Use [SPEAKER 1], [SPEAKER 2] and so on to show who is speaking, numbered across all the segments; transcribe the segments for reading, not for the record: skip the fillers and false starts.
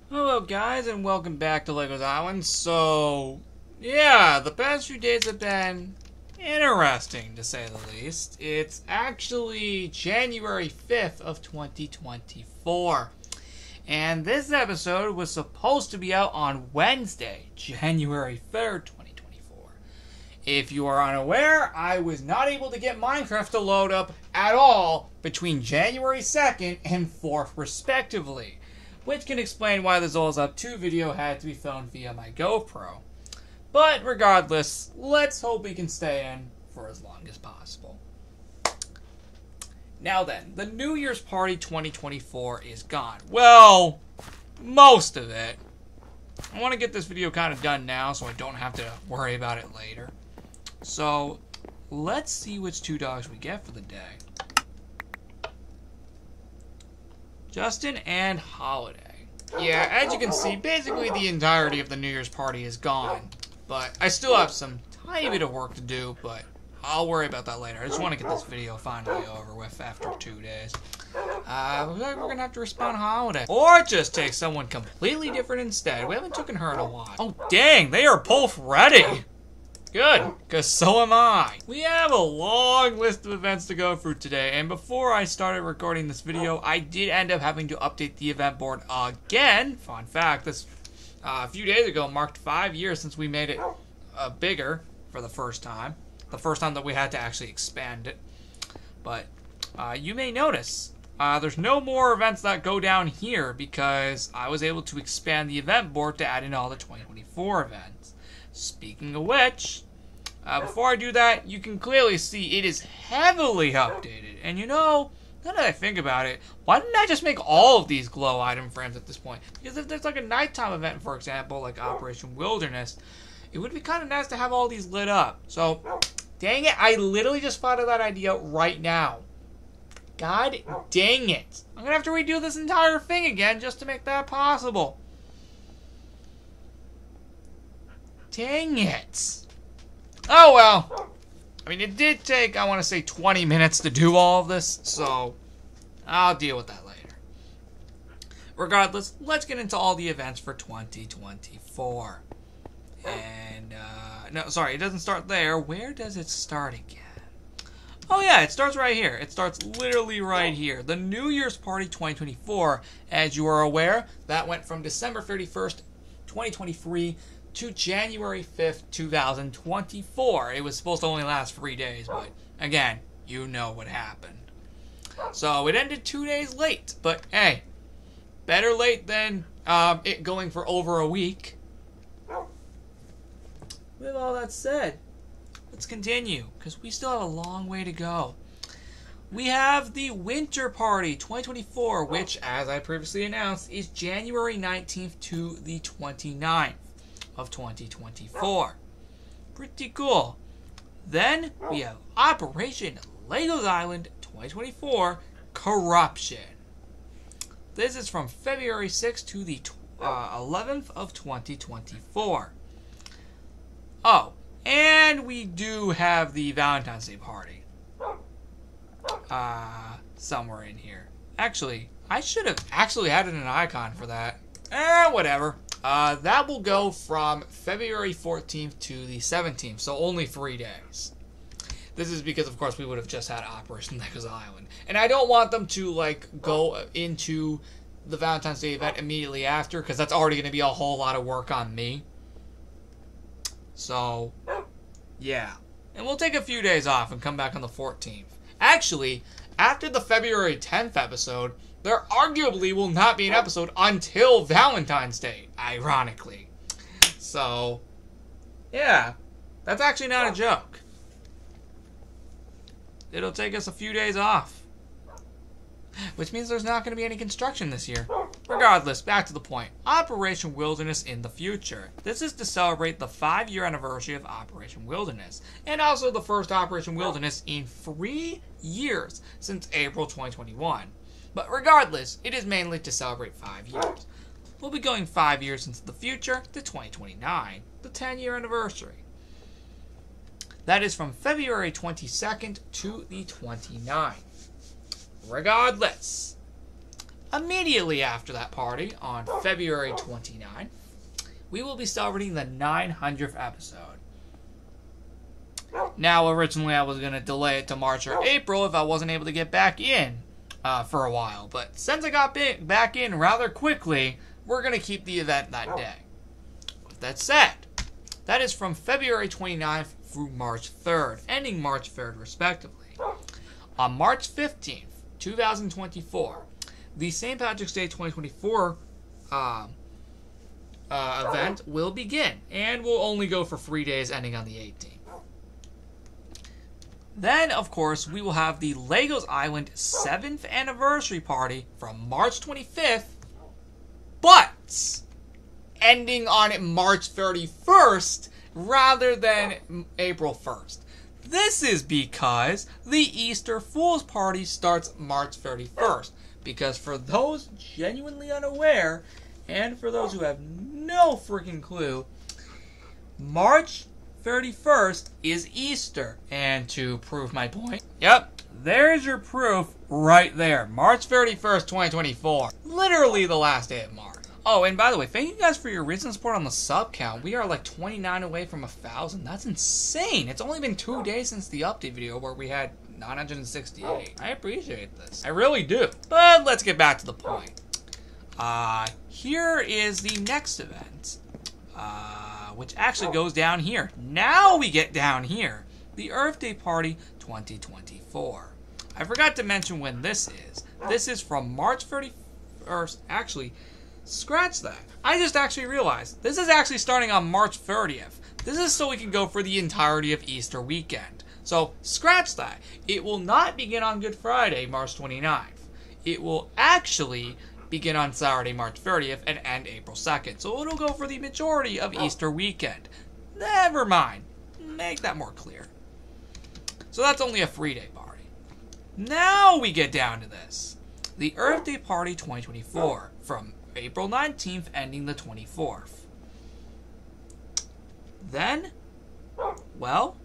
[SPEAKER 1] Hello guys and welcome back to Legos Island. So, yeah, the past few days have been interesting to say the least. It's actually January 5th of 2024. And this episode was supposed to be out on Wednesday, January 3rd, 2024. If you are unaware, I was not able to get Minecraft to load up at all between January 2nd and 4th respectively, which can explain why the Zolas Up 2 video had to be filmed via my GoPro. But regardless, let's hope we can stay in for as long as possible. Now then, the New Year's Party 2024 is gone. Well, most of it. I want to get this video kind of done now so I don't have to worry about it later. So, let's see which two dogs we get for the day. Justin and Holiday. Yeah, as you can see, basically the entirety of the New Year's party is gone. But I still have some tiny bit of work to do, but I'll worry about that later. I just want to get this video finally over with after 2 days. We're going to have to respond Holiday. Or just take someone completely different instead. We haven't taken her in a while. Oh, dang, they are both ready. Good, because so am I. We have a long list of events to go through today, and before I started recording this video, I did end up having to update the event board again. Fun fact, this a few days ago marked 5 years since we made it bigger for the first time. The first time that we had to actually expand it. But you may notice there's no more events that go down here because I was able to expand the event board to add in all the 2024 events. Speaking of which, before I do that, you can clearly see it is heavily updated. And you know, now that I think about it, why didn't I just make all of these glow item frames at this point? Because if there's like a nighttime event, for example, like Operation Wilderness, it would be kind of nice to have all these lit up. So, dang it, I literally just thought of that idea right now. God dang it. I'm going to have to redo this entire thing again just to make that possible. Dang it. Oh well. I mean, it did take, I want to say, 20 minutes to do all of this, so I'll deal with that later. Regardless, let's get into all the events for 2024. And, no, sorry, it doesn't start there. Where does it start again? Oh yeah, it starts right here. It starts literally right here. The New Year's Party 2024, as you are aware, that went from December 31st, 2023 to January 5th, 2024. It was supposed to only last 3 days, but again, you know what happened. So it ended 2 days late, but hey, better late than it going for over a week. With all that said, let's continue, because we still have a long way to go. We have the Winter Party 2024, which, as I previously announced, is January 19th to the 29th. Of 2024. Pretty cool. Then we have Operation Legos Island 2024 Corruption. This is from February 6th to the 11th of 2024. Oh, and we do have the Valentine's Day party. Somewhere in here. Actually, I should have actually added an icon for that. Whatever. That will go from February 14th to the 17th, so only 3 days. This is because, of course, we would have just had Operation Legos Island. And I don't want them to, like, go into the Valentine's Day event immediately after, because that's already going to be a whole lot of work on me. So, yeah. And we'll take a few days off and come back on the 14th. Actually, after the February 10th episode, there arguably will not be an episode until Valentine's Day, ironically. So, yeah, that's actually not a joke. It'll take us a few days off. Which means there's not going to be any construction this year. Regardless, back to the point. Operation Wilderness in the future. This is to celebrate the 5-year anniversary of Operation Wilderness. And also the first Operation Wilderness in 3 years since April 2021. But regardless, it is mainly to celebrate 5 years. We'll be going 5 years into the future to 2029, the 10-year anniversary. That is from February 22nd to the 29th. Regardless, Immediately after that party, on February 29th, we will be celebrating the 900th episode. Now, originally I was going to delay it to March or April if I wasn't able to get back in for a while. But since I got back in rather quickly, we're going to keep the event that day. With that said, that is from February 29th through March 3rd, ending March 3rd respectively. On March 15th, 2024, the St. Patrick's Day 2024 event will begin, and will only go for 3 days, ending on the 18th. Then, of course, we will have the Legos Island 7th anniversary party from March 25th, but ending on March 31st rather than April 1st. This is because the Easter Fool's Party starts March 31st. Because for those genuinely unaware, and for those who have no freaking clue, March 31st is Easter. And to prove my point, yep, there's your proof right there. March 31st, 2024. Literally the last day of March. Oh, and by the way, thank you guys for your recent support on the sub count. We are like 29 away from 1,000. That's insane. It's only been 2 days since the update video where we had 968. I appreciate this. I really do. But let's get back to the point. Here is the next event, which actually goes down here. Now we get down here. The Earth Day Party 2024. I forgot to mention when this is. This is from March 31st. Actually, scratch that. I just actually realized this is actually starting on March 30th. This is so we can go for the entirety of Easter weekend. So, scratch that. It will not begin on Good Friday, March 29th. It will actually begin on Saturday, March 30th, and end April 2nd. So it'll go for the majority of Easter weekend. Never mind. Make that more clear. So that's only a 3-day party. Now we get down to this. The Earth Day Party 2024, from April 19th, ending the 24th. Then, well,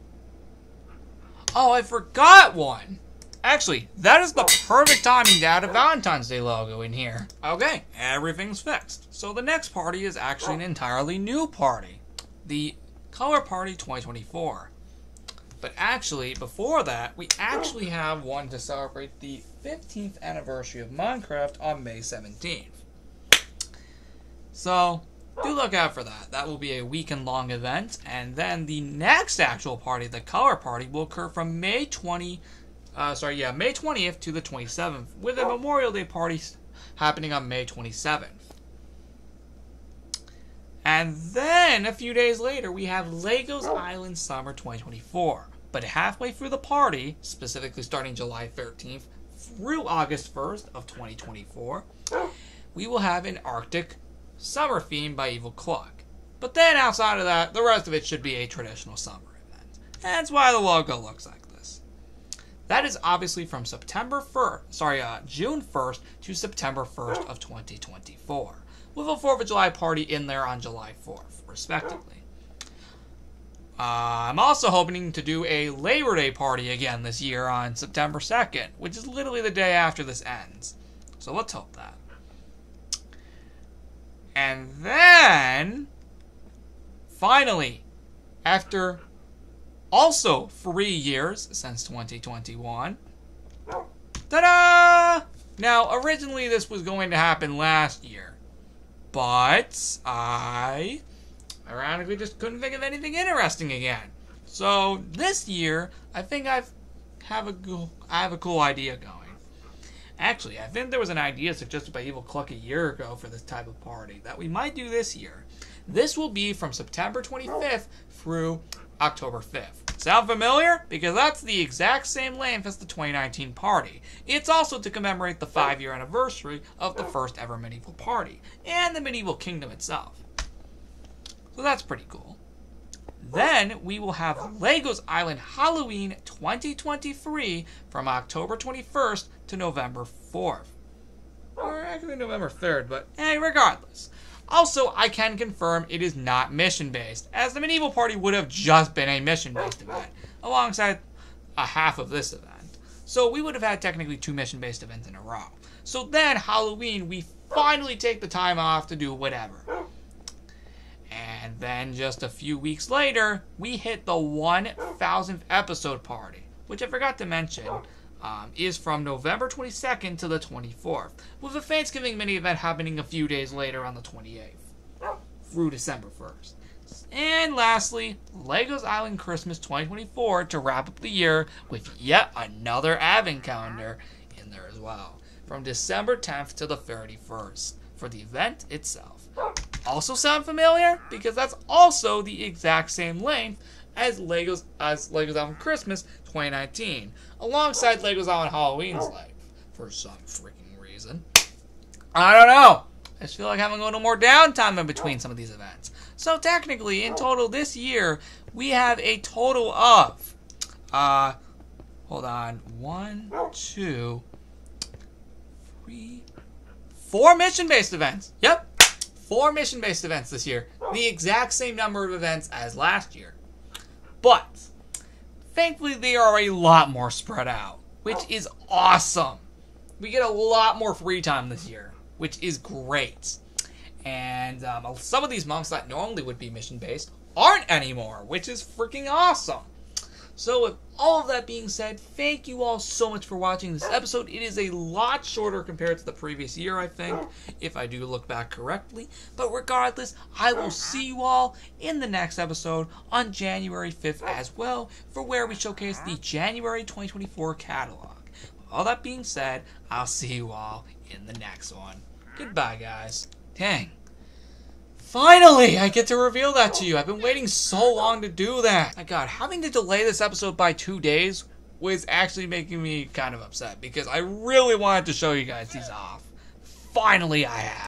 [SPEAKER 1] oh, I forgot one. Actually, that is the perfect timing to add a Valentine's Day logo in here. Okay, everything's fixed. So the next party is actually an entirely new party. The Color Party 2024. But actually, before that, we actually have one to celebrate the 15th anniversary of Minecraft on May 17th. So, do look out for that. That will be a weekend-long event. And then the next actual party, the Color Party, will occur from May 20th to the 27th, with a Memorial Day party happening on May 27th. And then, a few days later, we have Legos Island Summer 2024. But halfway through the party, specifically starting July 13th through August 1st of 2024, we will have an Arctic summer theme by Evil Cluck. But then outside of that, the rest of it should be a traditional summer event. That's why the logo looks like this. That is obviously from June 1st to September 1st of 2024, with a 4th of July party in there on July 4th, respectively. I'm also hoping to do a Labor Day party again this year on September 2nd, which is literally the day after this ends. So let's hope that. And then, finally, after also 3 years since 2021, ta-da! Now, originally this was going to happen last year, but I ironically just couldn't think of anything interesting again. So this year, I think I have a cool idea going. Actually, I think there was an idea suggested by Evil Cluck a year ago for this type of party that we might do this year. This will be from September 25th through October 5th. Sound familiar? Because that's the exact same length as the 2019 party. It's also to commemorate the 5-year anniversary of the first ever Medieval party, and the Medieval Kingdom itself. So that's pretty cool. Then we will have Legos Island Halloween 2023 from October 21st to November 4th. Or actually November 3rd, but hey, regardless. Also, I can confirm it is not mission-based, as the Medieval Party would have just been a mission-based event, alongside a half of this event. So we would have had technically 2 mission-based events in a row. So then, Halloween, we finally take the time off to do whatever. And then just a few weeks later, we hit the 1,000th episode party, which I forgot to mention, is from November 22nd to the 24th, with a Thanksgiving mini event happening a few days later on the 28th, through December 1st. And lastly, LEGO's Island Christmas 2024 to wrap up the year with yet another advent calendar in there as well, from December 10th to the 31st for the event itself. Also sound familiar? Because that's also the exact same length as LEGO's Island Christmas 2019, alongside LEGO's Island Halloween's length, for some freaking reason. I don't know. I just feel like having a little more downtime in between some of these events. So technically, in total this year, we have a total of, hold on, 1, 2, 3, 4 mission-based events. Yep, 4 mission-based events this year. The exact same number of events as last year. But, thankfully, they are a lot more spread out, which is awesome. We get a lot more free time this year, which is great. And some of these months that normally would be mission-based aren't anymore, which is freaking awesome. So with all of that being said, thank you all so much for watching this episode. It is a lot shorter compared to the previous year, I think, if I do look back correctly. But regardless, I will see you all in the next episode on January 5th as well, for where we showcase the January 2024 catalog. With all that being said, I'll see you all in the next one. Goodbye, guys. Dang. Finally, I get to reveal that to you. I've been waiting so long to do that. My God, having to delay this episode by 2 days was actually making me kind of upset because I really wanted to show you guys these off. Finally, I have.